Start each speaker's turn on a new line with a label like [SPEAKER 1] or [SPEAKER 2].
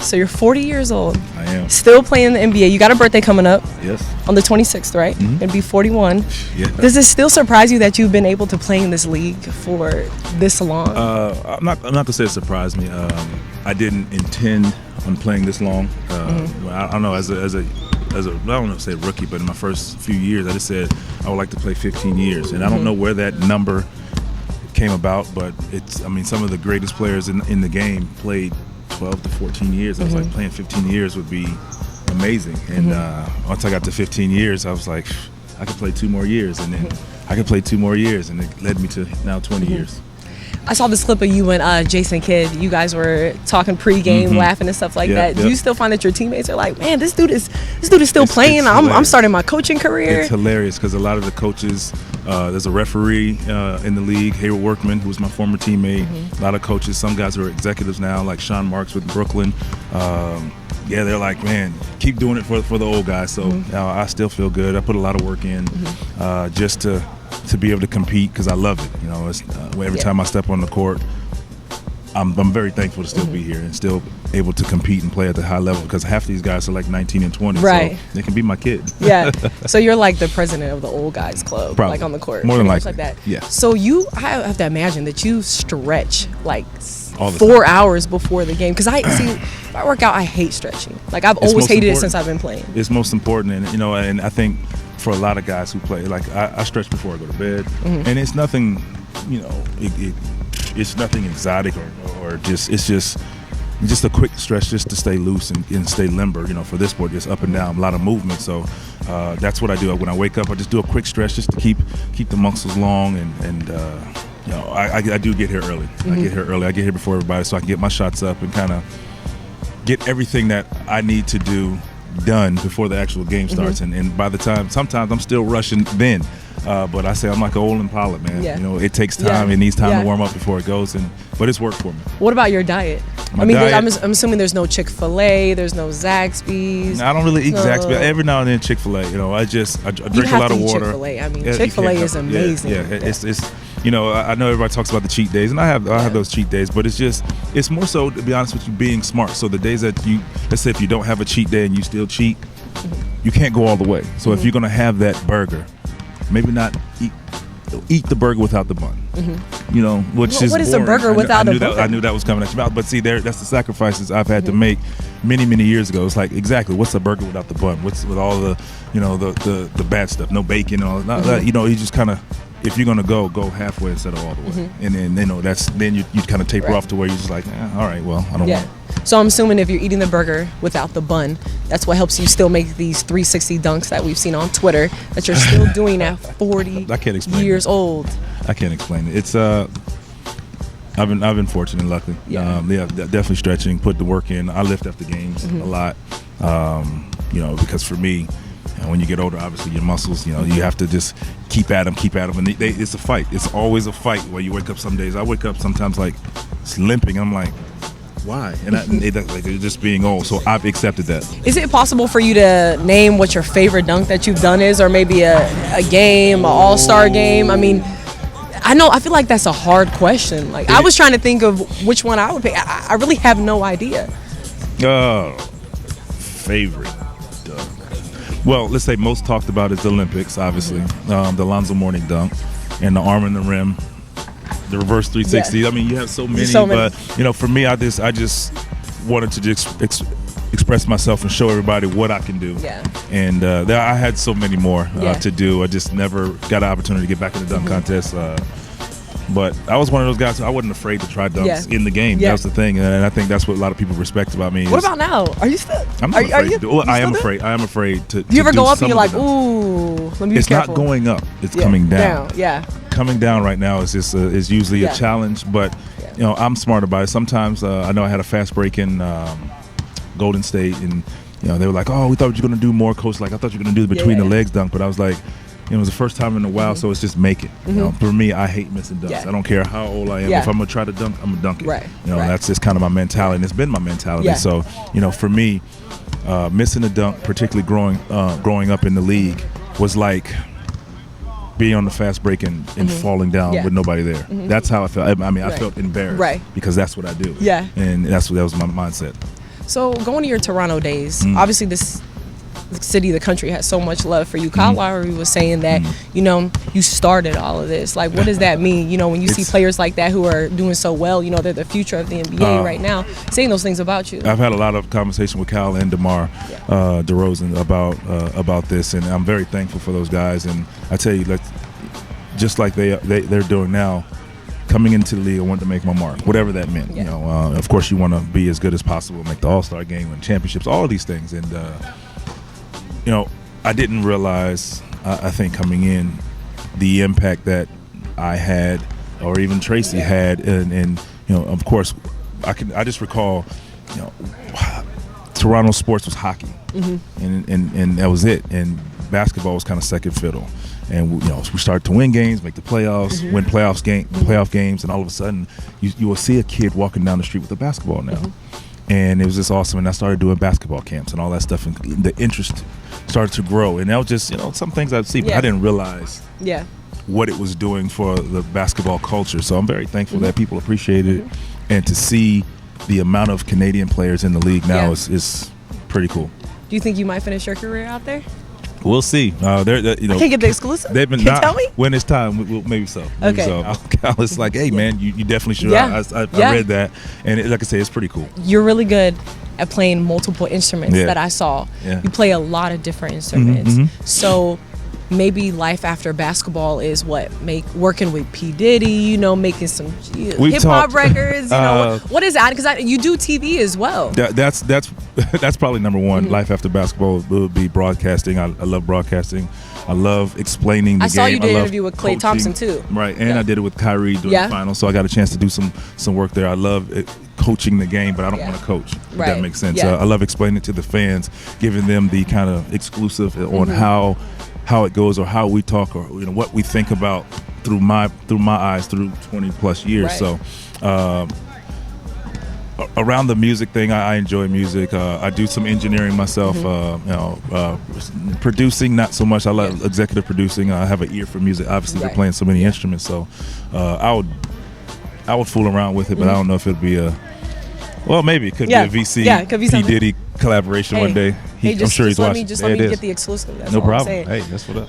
[SPEAKER 1] So you're 40 years old.
[SPEAKER 2] I am.
[SPEAKER 1] Still playing the NBA. You got a birthday coming up.
[SPEAKER 2] Yes.
[SPEAKER 1] On the 26th, right?
[SPEAKER 2] Mm-hmm.
[SPEAKER 1] It'll be 41.
[SPEAKER 2] Yeah.
[SPEAKER 1] Does it still surprise you that you've been able to play in this league for this long?
[SPEAKER 2] I'm not gonna say it surprised me. I didn't intend on playing this long. I don't know, as a I don't know if say rookie, but in my first few years, I just said I would like to play 15 years, and I don't know where that number came about, but some of the greatest players in the game played 12 to 14 years. I was like, playing 15 years would be amazing. And once I got to 15 years, I was like, I could play 2 more years, and then I could play 2 more years, and it led me to now 20 years.
[SPEAKER 1] I saw this clip of you and Jason Kidd. You guys were talking pregame, laughing and stuff like that. Do you still find that your teammates are like, man, this dude is still playing? I'm starting my coaching career.
[SPEAKER 2] It's hilarious because a lot of the coaches, there's a referee in the league, Hayward Workman, who was my former teammate. A lot of coaches, some guys who are executives now, like Sean Marks with Brooklyn. They're like, man, keep doing it for the old guys. So I still feel good. I put a lot of work in just to be able to compete because I love it. You know, it's, every time I step on the court, I'm very thankful to still be here and still able to compete and play at the high level because half these guys are like 19 and 20,
[SPEAKER 1] right?
[SPEAKER 2] So they can be my kid.
[SPEAKER 1] Yeah. So you're like the president of the old guys club,
[SPEAKER 2] probably.
[SPEAKER 1] Like on the court,
[SPEAKER 2] more than likely,
[SPEAKER 1] like that.
[SPEAKER 2] Yeah.
[SPEAKER 1] So I have to imagine that you stretch like
[SPEAKER 2] all the
[SPEAKER 1] 4 hours before the game because if I work out, I hate stretching. Like I've always hated it since I've been playing.
[SPEAKER 2] It's most important, and I think for a lot of guys who play, like I stretch before I go to bed, and it's nothing, it's nothing exotic or it's just a quick stretch just to stay loose and stay limber. For this sport, just up and down, a lot of movement. So that's what I do. When I wake up, I just do a quick stretch just to keep the muscles long and I do get here early. I get here early. I get here before everybody so I can get my shots up and kind of get everything that I need to do done before the actual game starts. And by the time, sometimes I'm still rushing then. But I say I'm like an old Impala, man. Yeah. It takes time. It needs time to warm up before it goes. But it's worked for me.
[SPEAKER 1] What about your diet?
[SPEAKER 2] Diet,
[SPEAKER 1] I'm assuming there's no Chick-fil-A, there's no Zaxby's.
[SPEAKER 2] I don't really eat Zaxby's. Every now and then Chick-fil-A. I drink a lot of water.
[SPEAKER 1] Chick-fil-A. Chick-fil-A is amazing.
[SPEAKER 2] Yeah. It's I know everybody talks about the cheat days, and I have those cheat days, but it's more so, to be honest with you, being smart. So the days that let's say if you don't have a cheat day and you still cheat, you can't go all the way. So if you're gonna have that burger, maybe not eat the burger without the bun. Which is
[SPEAKER 1] what is
[SPEAKER 2] boring.
[SPEAKER 1] a burger without a bun?
[SPEAKER 2] I knew that was coming at your mouth. But see, that's the sacrifices I've had to make many years ago. It's like, exactly, what's a burger without the bun? What's with all the the bad stuff, no bacon and all that. You just kind of, if you're gonna go halfway instead of all the way, and then then you kind of taper off to where you're just like, all right, well, I don't want.
[SPEAKER 1] So I'm assuming if you're eating the burger without the bun, that's what helps you still make these 360 dunks that we've seen on Twitter that you're still doing at 40
[SPEAKER 2] I can't explain
[SPEAKER 1] years old.
[SPEAKER 2] I can't explain it. It's I've been fortunate and lucky. Definitely stretching, put the work in. I lift after games a lot. Because for me, when you get older, obviously your muscles, you have to just keep at them, and it's a fight. It's always a fight. Where you wake up some days, I wake up sometimes like limping. I'm like, why? And they're just being old. So I've accepted that.
[SPEAKER 1] Is it possible for you to name what your favorite dunk that you've done is, or maybe a game, an all-star game? I feel like that's a hard question. Like I was trying to think of which one I would pick. I really have no idea.
[SPEAKER 2] Favorite dunk. Well, let's say most talked about is the Olympics, obviously. The Alonzo Mourning dunk and the arm in the rim. The reverse 360. Yeah. You have so many, but for me, I just wanted to just express myself and show everybody what I can do. Yeah. And I had so many more to do. I just never got an opportunity to get back in the dunk contest. But I was one of those guys who I wasn't afraid to try dunks in the game. That was the thing, and I think that's what a lot of people respect about me.
[SPEAKER 1] What about now? Are you still?
[SPEAKER 2] I'm not afraid to do. Well, I am afraid. I am afraid to.
[SPEAKER 1] Do you ever go up and you're like,
[SPEAKER 2] ooh,
[SPEAKER 1] let me be
[SPEAKER 2] It's
[SPEAKER 1] careful.
[SPEAKER 2] not going up. It's coming down.
[SPEAKER 1] Yeah.
[SPEAKER 2] Coming down right now is just is usually a challenge, but I'm smart about it. Sometimes I know I had a fast break in Golden State, and they were like, "Oh, we thought you were going to do more, coach. Like I thought you were going to do the between the legs dunk," but I was like, it was the first time in a while, so it's just make it. For me, I hate missing dunks. I don't care how old I am. If I'm gonna try to dunk, I'm gonna dunk it.
[SPEAKER 1] Right.
[SPEAKER 2] That's just kind of my mentality, and it's been my mentality. So for me, missing a dunk, particularly growing up in the league, was like being on the fast break and falling down with nobody there. That's how I felt. I felt embarrassed because that's what I do. Yeah. And that was my mindset.
[SPEAKER 1] So going to your Toronto days, obviously this city, the country has so much love for you. Kyle Lowry was saying that, you know, you started all of this. Like, what does that mean? You know, when you see players like that who are doing so well, you know, they're the future of the NBA right now, saying those things about you.
[SPEAKER 2] I've had a lot of conversation with Kyle and DeMar DeRozan about this, and I'm very thankful for those guys. And I tell you, like, just like they're doing now, coming into the league, I wanted to make my mark, whatever that meant. You know, of course, you want to be as good as possible, make the All-Star game, win championships, all of these things. And you know, I didn't realize, I think coming in, the impact that I had, or even Tracy had, and you know, of course, I just recall, you know, Toronto sports was hockey, and that was it, and basketball was kind of second fiddle, and you know, we started to win games, make the playoffs, win playoff games, and all of a sudden, you will see a kid walking down the street with a basketball now. And it was just awesome, and I started doing basketball camps and all that stuff, and the interest started to grow. And that was just, you know, some things I'd see, but I didn't realize what it was doing for the basketball culture. So I'm very thankful that people appreciated it, and to see the amount of Canadian players in the league now is pretty cool.
[SPEAKER 1] Do you think you might finish your career out there?
[SPEAKER 2] We'll see. You know,
[SPEAKER 1] I can't get the exclusive.
[SPEAKER 2] They've been
[SPEAKER 1] Can you tell me?
[SPEAKER 2] When it's time, maybe so. Maybe so. I was like, hey man, you definitely should. I read that, and like I say, it's pretty cool.
[SPEAKER 1] You're really good at playing multiple instruments that I saw. You play a lot of different instruments. So maybe life after basketball is working with P. Diddy, you know, making some hip hop records. You know, what is that? Because you do TV as well. That's probably number one. Life after basketball would be broadcasting. I love broadcasting. I love explaining the game. I saw you did an interview with Klay Thompson too.
[SPEAKER 2] Right, and I did it with Kyrie during the finals, so I got a chance to do some work there. I love coaching the game, but I don't want to coach, if that makes sense. I love explaining it to the fans, giving them the kind of exclusive on how it goes, or how we talk, or you know, what we think about through my eyes through 20 plus years. So around the music thing, I enjoy music. I do some engineering myself. You know, producing not so much. I like executive producing. I have an ear for music, obviously for playing so many instruments. So I would fool around with it, but I don't know if it'd be maybe it could be a VC P. Diddy collaboration one day. I'm sure he's watching.
[SPEAKER 1] Just let me get the exclusive. That's
[SPEAKER 2] no
[SPEAKER 1] all
[SPEAKER 2] problem.
[SPEAKER 1] I'm saying.
[SPEAKER 2] Hey, that's what up.